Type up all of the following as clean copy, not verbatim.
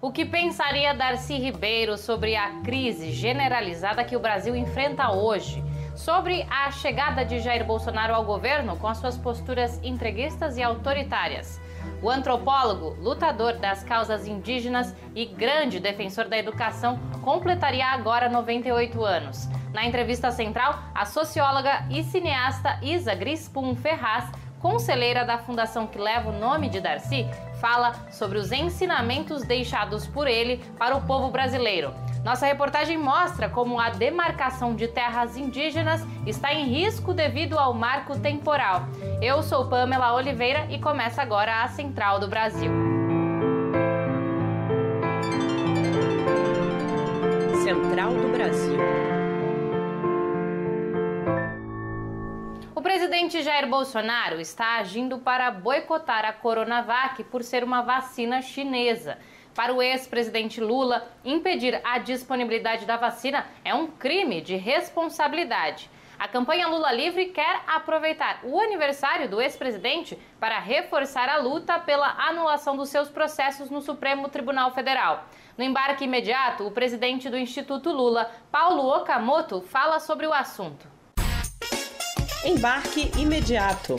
O que pensaria Darcy Ribeiro sobre a crise generalizada que o Brasil enfrenta hoje? Sobre a chegada de Jair Bolsonaro ao governo com as suas posturas entreguistas e autoritárias? O antropólogo, lutador das causas indígenas e grande defensor da educação completaria agora 98 anos. Na entrevista central, a socióloga e cineasta Isa Grispun Ferraz, conselheira da fundação que leva o nome de Darcy, fala sobre os ensinamentos deixados por ele para o povo brasileiro. Nossa reportagem mostra como a demarcação de terras indígenas está em risco devido ao marco temporal. Eu sou Pamela Oliveira e começa agora a Central do Brasil. Central do Brasil. O presidente Jair Bolsonaro está agindo para boicotar a Coronavac por ser uma vacina chinesa. Para o ex-presidente Lula, impedir a disponibilidade da vacina é um crime de responsabilidade. A campanha Lula Livre quer aproveitar o aniversário do ex-presidente para reforçar a luta pela anulação dos seus processos no Supremo Tribunal Federal. No embarque imediato, o presidente do Instituto Lula, Paulo Okamoto, fala sobre o assunto. Embarque imediato.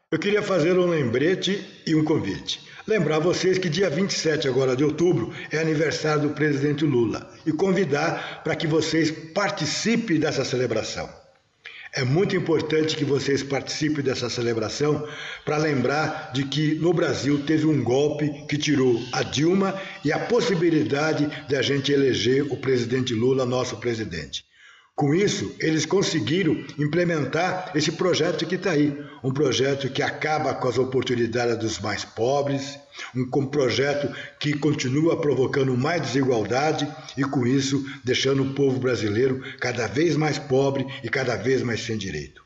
Eu queria fazer um lembrete e um convite. Lembrar vocês que dia 27 agora de outubro é aniversário do presidente Lula e convidar para que vocês participem dessa celebração. É muito importante que vocês participem dessa celebração para lembrar de que no Brasil teve um golpe que tirou a Dilma e a possibilidade de a gente eleger o presidente Lula, nosso presidente. Com isso, eles conseguiram implementar esse projeto que está aí, um projeto que acaba com as oportunidades dos mais pobres, um projeto que continua provocando mais desigualdade e, com isso, deixando o povo brasileiro cada vez mais pobre e cada vez mais sem direito.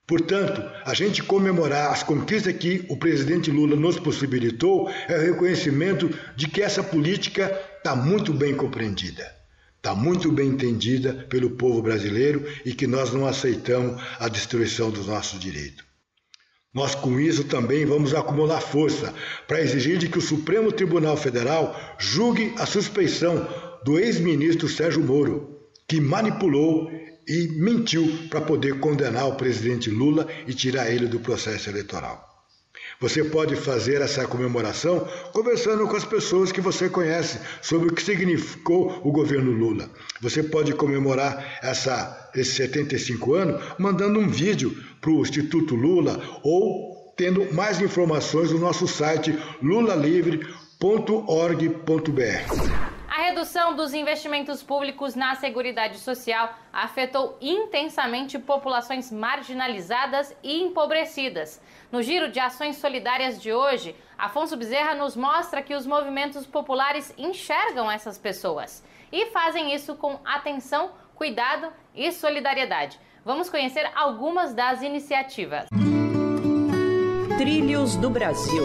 Portanto, a gente comemorar as conquistas que o presidente Lula nos possibilitou é o reconhecimento de que essa política está muito bem compreendida. Está muito bem entendida pelo povo brasileiro e que nós não aceitamos a destruição dos nossos direitos. Nós, com isso, também vamos acumular força para exigir de que o Supremo Tribunal Federal julgue a suspeição do ex-ministro Sérgio Moro, que manipulou e mentiu para poder condenar o presidente Lula e tirar ele do processo eleitoral. Você pode fazer essa comemoração conversando com as pessoas que você conhece sobre o que significou o governo Lula. Você pode comemorar esses 75 anos mandando um vídeo para o Instituto Lula ou tendo mais informações no nosso site lulalivre.org.br. A redução dos investimentos públicos na Seguridade Social afetou intensamente populações marginalizadas e empobrecidas. No Giro de Ações Solidárias de hoje, Afonso Bezerra nos mostra que os movimentos populares enxergam essas pessoas e fazem isso com atenção, cuidado e solidariedade. Vamos conhecer algumas das iniciativas. Trilhos do Brasil.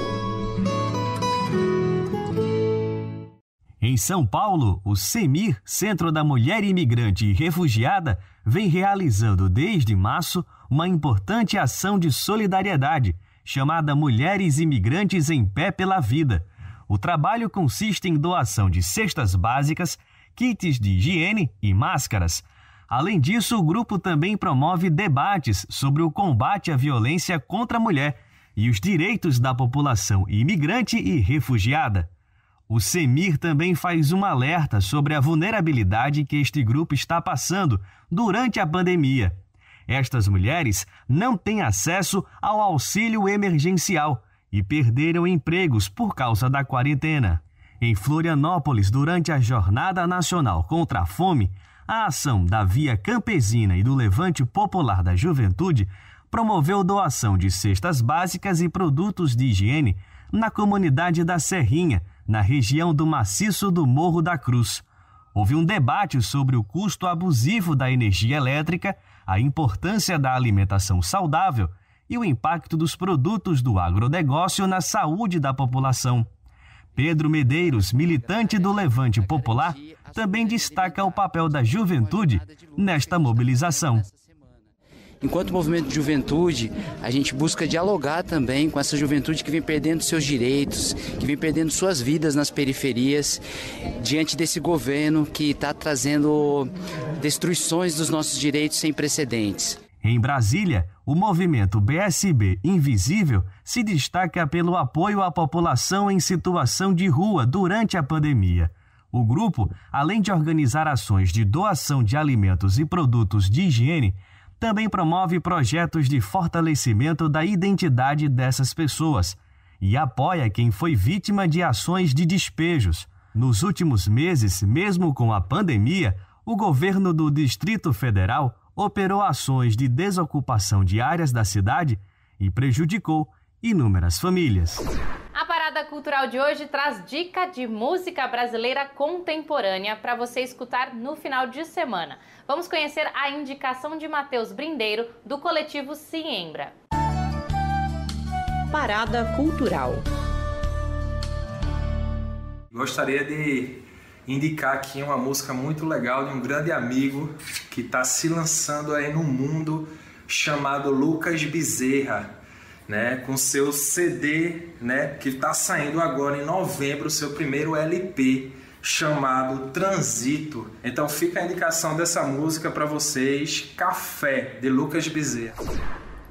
Em São Paulo, o CEMIR, Centro da Mulher Imigrante e Refugiada, vem realizando desde março uma importante ação de solidariedade, chamada Mulheres Imigrantes em Pé pela Vida. O trabalho consiste em doação de cestas básicas, kits de higiene e máscaras. Além disso, o grupo também promove debates sobre o combate à violência contra a mulher e os direitos da população imigrante e refugiada. O CEMIR também faz um alerta sobre a vulnerabilidade que este grupo está passando durante a pandemia. Estas mulheres não têm acesso ao auxílio emergencial e perderam empregos por causa da quarentena. Em Florianópolis, durante a Jornada Nacional contra a Fome, a ação da Via Campesina e do Levante Popular da Juventude promoveu doação de cestas básicas e produtos de higiene na comunidade da Serrinha, na região do maciço do Morro da Cruz. Houve um debate sobre o custo abusivo da energia elétrica, a importância da alimentação saudável e o impacto dos produtos do agronegócio na saúde da população. Pedro Medeiros, militante do Levante Popular, também destaca o papel da juventude nesta mobilização. Enquanto movimento de juventude, a gente busca dialogar também com essa juventude que vem perdendo seus direitos, que vem perdendo suas vidas nas periferias, diante desse governo que está trazendo destruições dos nossos direitos sem precedentes. Em Brasília, o movimento BSB Invisível se destaca pelo apoio à população em situação de rua durante a pandemia. O grupo, além de organizar ações de doação de alimentos e produtos de higiene, também promove projetos de fortalecimento da identidade dessas pessoas e apoia quem foi vítima de ações de despejos. Nos últimos meses, mesmo com a pandemia, o governo do Distrito Federal operou ações de desocupação de áreas da cidade e prejudicou inúmeras famílias. A Parada Cultural de hoje traz dica de música brasileira contemporânea para você escutar no final de semana. Vamos conhecer a indicação de Matheus Brindeiro, do coletivo Siembra. Parada Cultural. Gostaria de indicar aqui uma música muito legal de um grande amigo que está se lançando aí no mundo, chamado Lucas Bezerra, né, com seu CD, né, que está saindo agora em novembro, seu primeiro LP, chamado Transito. Então fica a indicação dessa música para vocês, Café, de Lucas Bezerra.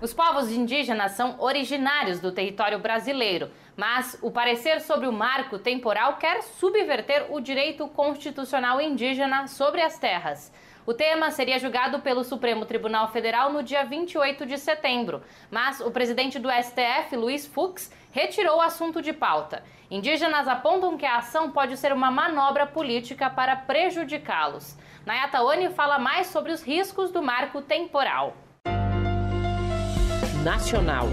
Os povos indígenas são originários do território brasileiro, mas o parecer sobre o marco temporal quer subverter o direito constitucional indígena sobre as terras. O tema seria julgado pelo Supremo Tribunal Federal no dia 28 de setembro, mas o presidente do STF, Luiz Fux, retirou o assunto de pauta. Indígenas apontam que a ação pode ser uma manobra política para prejudicá-los. Nayata Oni fala mais sobre os riscos do marco temporal. Nacional.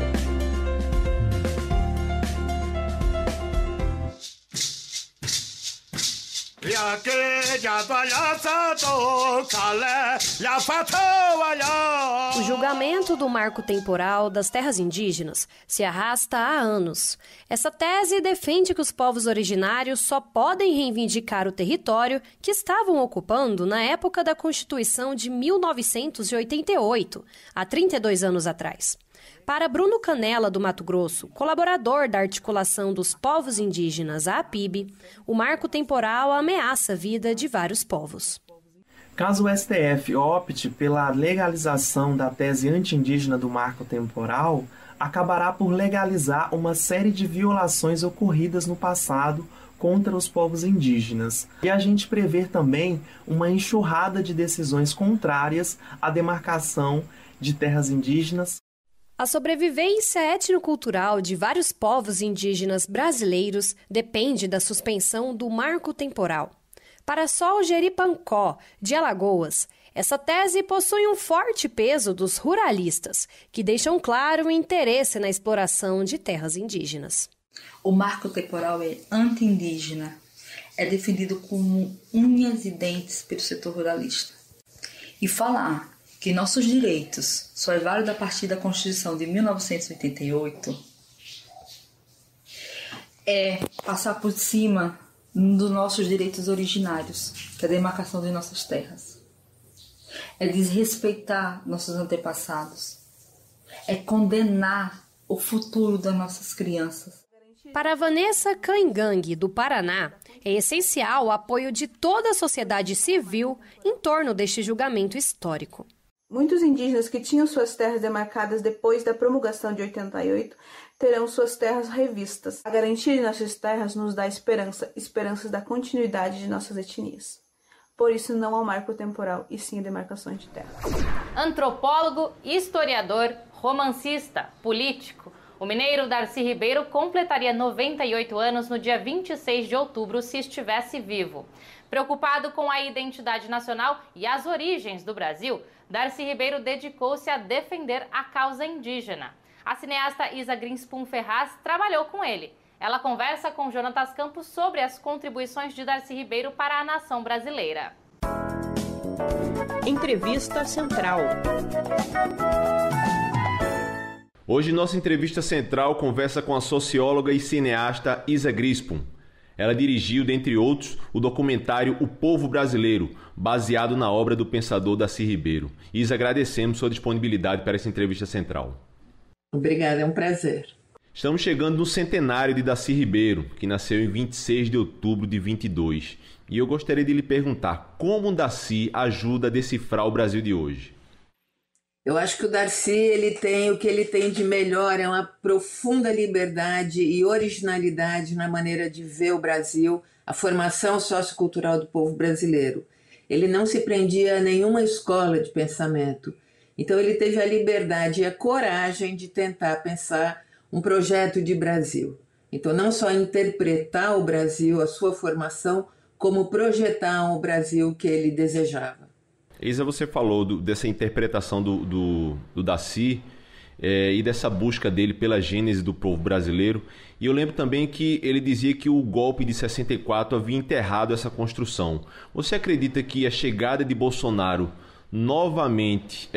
O julgamento do marco temporal das terras indígenas se arrasta há anos. Essa tese defende que os povos originários só podem reivindicar o território que estavam ocupando na época da Constituição de 1988, há 32 anos atrás. Para Bruno Canella, do Mato Grosso, colaborador da Articulação dos Povos Indígenas, a APIB, o marco temporal ameaça a vida de vários povos. Caso o STF opte pela legalização da tese anti-indígena do marco temporal, acabará por legalizar uma série de violações ocorridas no passado contra os povos indígenas. E a gente prevê também uma enxurrada de decisões contrárias à demarcação de terras indígenas. A sobrevivência étnico-cultural de vários povos indígenas brasileiros depende da suspensão do marco temporal. Para Sol Jeripancó, de Alagoas, essa tese possui um forte peso dos ruralistas, que deixam claro o interesse na exploração de terras indígenas. O marco temporal é anti-indígena, é defendido como unhas e dentes pelo setor ruralista. E falar que nossos direitos só é válido a partir da Constituição de 1988 é passar por cima dos nossos direitos originários, que é a demarcação de nossas terras. É desrespeitar nossos antepassados. É condenar o futuro das nossas crianças. Para Vanessa Cangang, do Paraná, é essencial o apoio de toda a sociedade civil em torno deste julgamento histórico. Muitos indígenas que tinham suas terras demarcadas depois da promulgação de 88 terão suas terras revistas. A garantia de nossas terras nos dá esperanças da continuidade de nossas etnias. Por isso não há marco temporal, e sim a demarcação de terras. Antropólogo, historiador, romancista, político, o mineiro Darcy Ribeiro completaria 98 anos no dia 26 de outubro se estivesse vivo. Preocupado com a identidade nacional e as origens do Brasil, Darcy Ribeiro dedicou-se a defender a causa indígena. A cineasta Isa Grinspoon Ferraz trabalhou com ele. Ela conversa com Jonatas Campos sobre as contribuições de Darcy Ribeiro para a nação brasileira. Entrevista Central. Hoje, nossa entrevista central conversa com a socióloga e cineasta Isa Grinspoon. Ela dirigiu, dentre outros, o documentário O Povo Brasileiro, baseado na obra do pensador Darcy Ribeiro. Isa, agradecemos sua disponibilidade para essa entrevista central. Obrigada, é um prazer. Estamos chegando no centenário de Darcy Ribeiro, que nasceu em 26 de outubro de 22. E eu gostaria de lhe perguntar como o Darcy ajuda a decifrar o Brasil de hoje. Eu acho que o Darcy ele tem o que ele tem de melhor, é uma profunda liberdade e originalidade na maneira de ver o Brasil, a formação sociocultural do povo brasileiro. Ele não se prendia a nenhuma escola de pensamento. Então ele teve a liberdade e a coragem de tentar pensar um projeto de Brasil. Então não só interpretar o Brasil, a sua formação, como projetar o Brasil que ele desejava. Isa, você falou dessa interpretação do Darcy e dessa busca dele pela gênese do povo brasileiro. E eu lembro também que ele dizia que o golpe de 64 havia enterrado essa construção. Você acredita que a chegada de Bolsonaro novamente,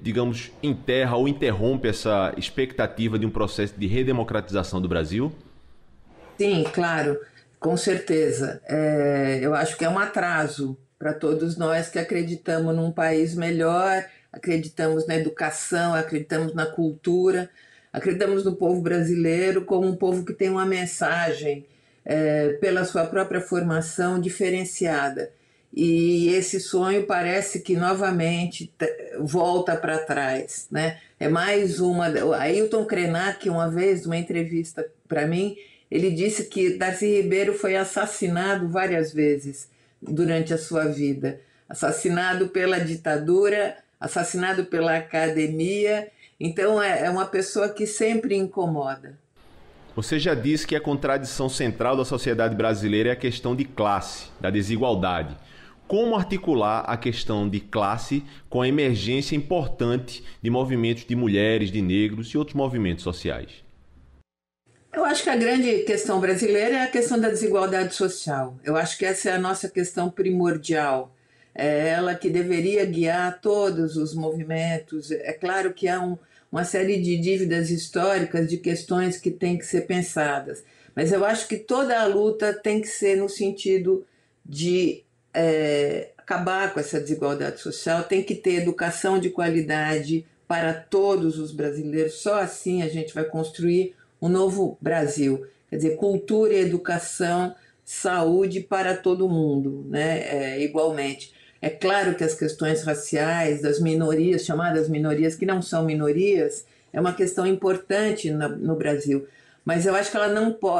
digamos, enterra ou interrompe essa expectativa de um processo de redemocratização do Brasil? Sim, claro, com certeza. Eu acho que é um atraso para todos nós que acreditamos num país melhor, acreditamos na educação, acreditamos na cultura, acreditamos no povo brasileiro como um povo que tem uma mensagem pela sua própria formação diferenciada. E esse sonho parece que novamente volta para trás, né? É mais uma... Ailton Krenak, uma vez, numa entrevista para mim, ele disse que Darcy Ribeiro foi assassinado várias vezes durante a sua vida. Assassinado pela ditadura, assassinado pela academia. Então é uma pessoa que sempre incomoda. Você já disse que a contradição central da sociedade brasileira é a questão de classe, da desigualdade. Como articular a questão de classe com a emergência importante de movimentos de mulheres, de negros e outros movimentos sociais? Eu acho que a grande questão brasileira é a questão da desigualdade social. Eu acho que essa é a nossa questão primordial. É ela que deveria guiar todos os movimentos. É claro que há uma série de dívidas históricas, de questões que têm que ser pensadas. Mas eu acho que toda a luta tem que ser no sentido de acabar com essa desigualdade social, tem que ter educação de qualidade para todos os brasileiros. Só assim a gente vai construir um novo Brasil. Quer dizer, cultura e educação, saúde para todo mundo, né? Igualmente. É claro que as questões raciais, das minorias, chamadas minorias, que não são minorias, é uma questão importante no Brasil. Mas eu acho que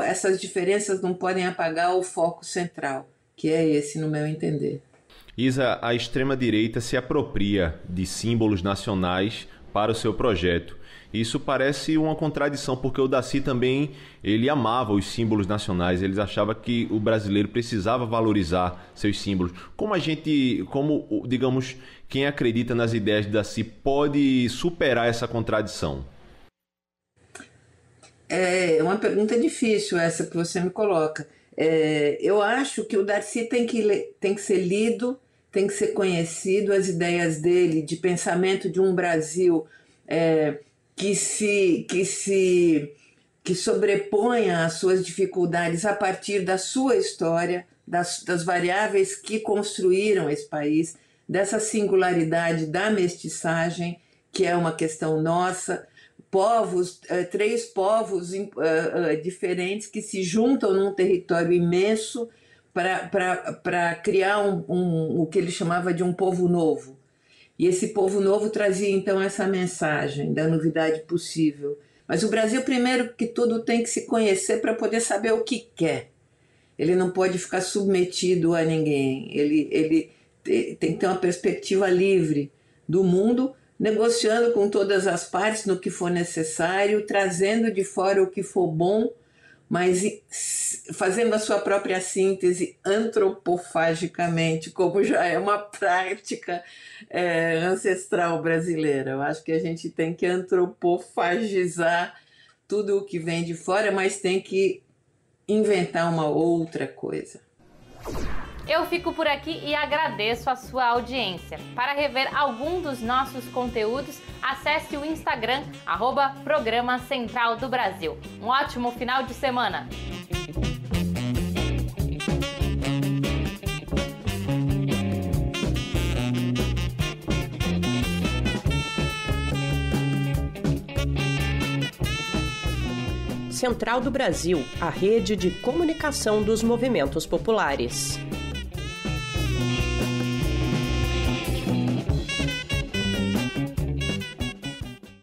essas diferenças não podem apagar o foco central, que é esse, no meu entender. Isa, a extrema-direita se apropria de símbolos nacionais para o seu projeto. Isso parece uma contradição, porque o Darcy também ele amava os símbolos nacionais, ele achava que o brasileiro precisava valorizar seus símbolos. Digamos, quem acredita nas ideias de Darcy pode superar essa contradição? É uma pergunta difícil essa que você me coloca. Eu acho que o Darcy tem que ser lido, tem que ser conhecido, as ideias dele de pensamento de um Brasil que sobreponha as suas dificuldades a partir da sua história, das variáveis que construíram esse país, dessa singularidade da mestiçagem, que é uma questão nossa, três povos diferentes que se juntam num território imenso para criar o que ele chamava de um povo novo. E esse povo novo trazia, então, essa mensagem da novidade possível. Mas o Brasil, primeiro que tudo, tem que se conhecer para poder saber o que quer. Ele não pode ficar submetido a ninguém. Ele tem que ter uma perspectiva livre do mundo, negociando com todas as partes no que for necessário, trazendo de fora o que for bom, mas fazendo a sua própria síntese antropofagicamente, como já é uma prática ancestral brasileira. Eu acho que a gente tem que antropofagizar tudo o que vem de fora, mas tem que inventar uma outra coisa. Eu fico por aqui e agradeço a sua audiência. Para rever algum dos nossos conteúdos, acesse o Instagram, @Programa Central do Brasil. Um ótimo final de semana! Central do Brasil, a rede de comunicação dos movimentos populares.